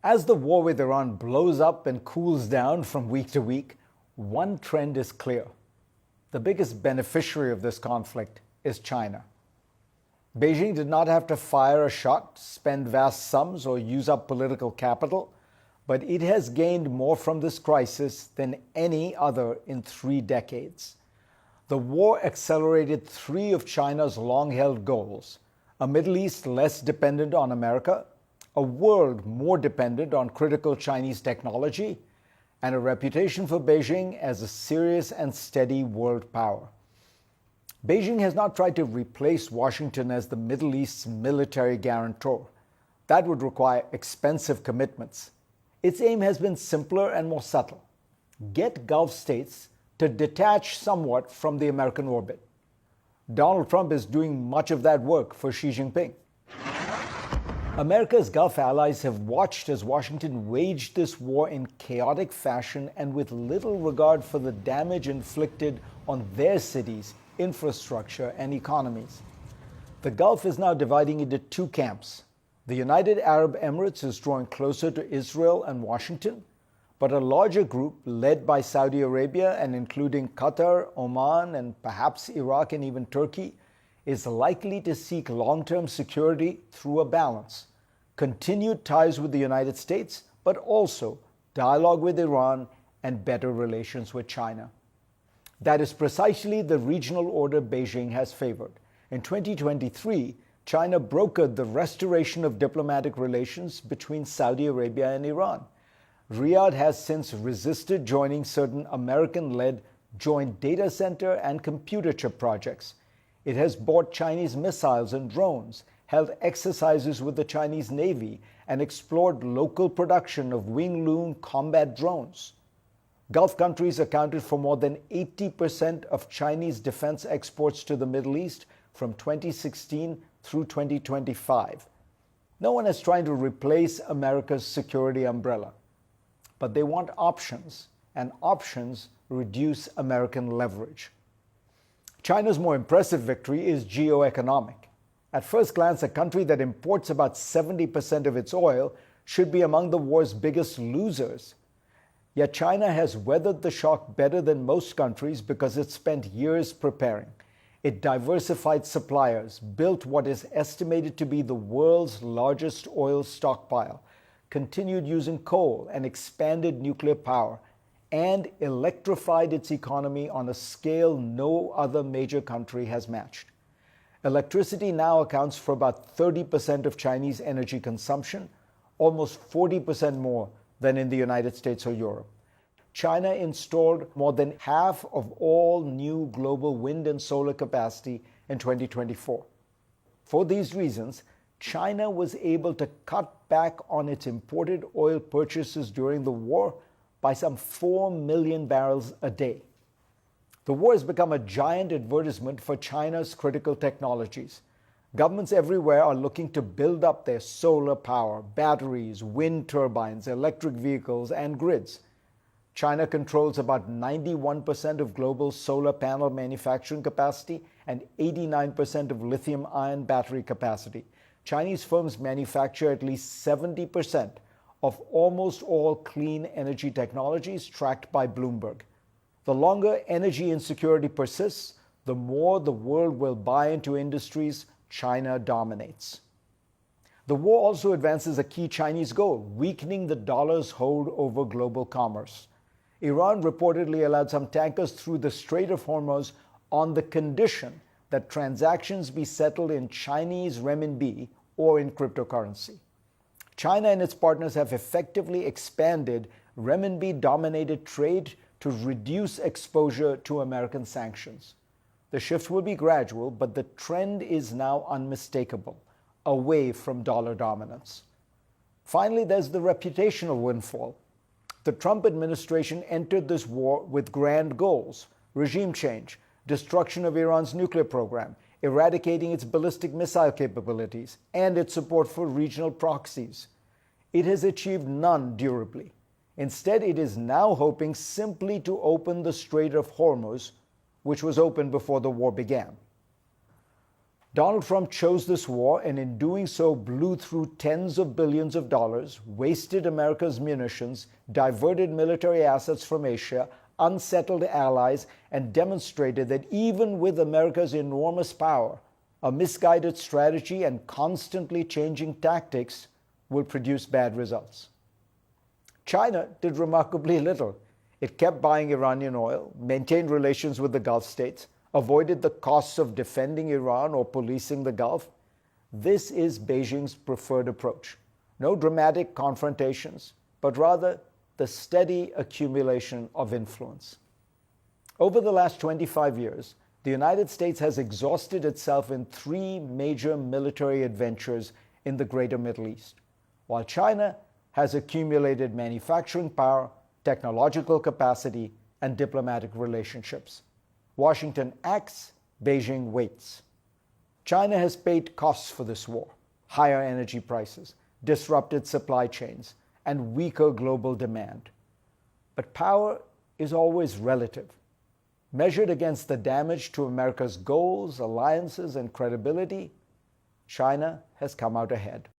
As the war with Iran blows up and cools down from week to week, one trend is clear. The biggest beneficiary of this conflict is China. Beijing did not have to fire a shot, spend vast sums, or use up political capital, but it has gained more from this crisis than any other in 3 decades. The war accelerated 3 of China's long-held goals: a Middle East less dependent on America, a world more dependent on critical Chinese technology, and a reputation for Beijing as a serious and steady world power. Beijing has not tried to replace Washington as the Middle East's military guarantor. That would require expensive commitments. Its aim has been simpler and more subtle: get Gulf states to detach somewhat from the American orbit. Donald Trump is doing much of that work for Xi Jinping. America's Gulf allies have watched as Washington waged this war in chaotic fashion and with little regard for the damage inflicted on their cities, infrastructure, and economies. The Gulf is now dividing into 2 camps. The United Arab Emirates is drawing closer to Israel and Washington, but a larger group led by Saudi Arabia and including Qatar, Oman, and perhaps Iraq and even Turkey is likely to seek long-term security through a balance: continued ties with the United States, but also dialogue with Iran and better relations with China. That is precisely the regional order Beijing has favored. In 2023, China brokered the restoration of diplomatic relations between Saudi Arabia and Iran. Riyadh has since resisted joining certain American-led joint data center and computer chip projects. It has bought Chinese missiles and drones, held exercises with the Chinese Navy, and explored local production of Wing-Loon combat drones. Gulf countries accounted for more than 80% of Chinese defense exports to the Middle East from 2016 through 2025. No one is trying to replace America's security umbrella, but they want options, and options reduce American leverage. China's more impressive victory is geoeconomic. At first glance, a country that imports about 70% of its oil should be among the war's biggest losers. Yet China has weathered the shock better than most countries because it spent years preparing. It diversified suppliers, built what is estimated to be the world's largest oil stockpile, continued using coal and expanded nuclear power, and electrified its economy on a scale no other major country has matched. Electricity now accounts for about 30% of Chinese energy consumption, almost 40% more than in the United States or Europe. China installed more than half of all new global wind and solar capacity in 2024. For these reasons, China was able to cut back on its imported oil purchases during the war by some 4 million barrels a day. The war has become a giant advertisement for China's critical technologies. Governments everywhere are looking to build up their solar power, batteries, wind turbines, electric vehicles, and grids. China controls about 91% of global solar panel manufacturing capacity and 89% of lithium-ion battery capacity. Chinese firms manufacture at least 70% of almost all clean energy technologies tracked by Bloomberg. The longer energy insecurity persists, the more the world will buy into industries China dominates. The war also advances a key Chinese goal: weakening the dollar's hold over global commerce. Iran reportedly allowed some tankers through the Strait of Hormuz on the condition that transactions be settled in Chinese renminbi or in cryptocurrency. China and its partners have effectively expanded renminbi-dominated trade to reduce exposure to American sanctions. The shift will be gradual, but the trend is now unmistakable, away from dollar dominance. Finally, there's the reputational windfall. The Trump administration entered this war with grand goals: regime change, destruction of Iran's nuclear program, eradicating its ballistic missile capabilities, and its support for regional proxies. It has achieved none durably. Instead, it is now hoping simply to open the Strait of Hormuz, which was open before the war began. Donald Trump chose this war and in doing so blew through tens of billions of dollars, wasted America's munitions, diverted military assets from Asia, unsettled allies, and demonstrated that even with America's enormous power, a misguided strategy and constantly changing tactics will produce bad results. China did remarkably little. It kept buying Iranian oil, maintained relations with the Gulf states, avoided the costs of defending Iran or policing the Gulf. This is Beijing's preferred approach. No dramatic confrontations, but rather the steady accumulation of influence. Over the last 25 years, the United States has exhausted itself in three major military adventures in the greater Middle East, while China has accumulated manufacturing power, technological capacity, and diplomatic relationships. Washington acts, Beijing waits. China has paid costs for this war: higher energy prices, disrupted supply chains, and weaker global demand. But power is always relative. Measured against the damage to America's goals, alliances, and credibility, China has come out ahead.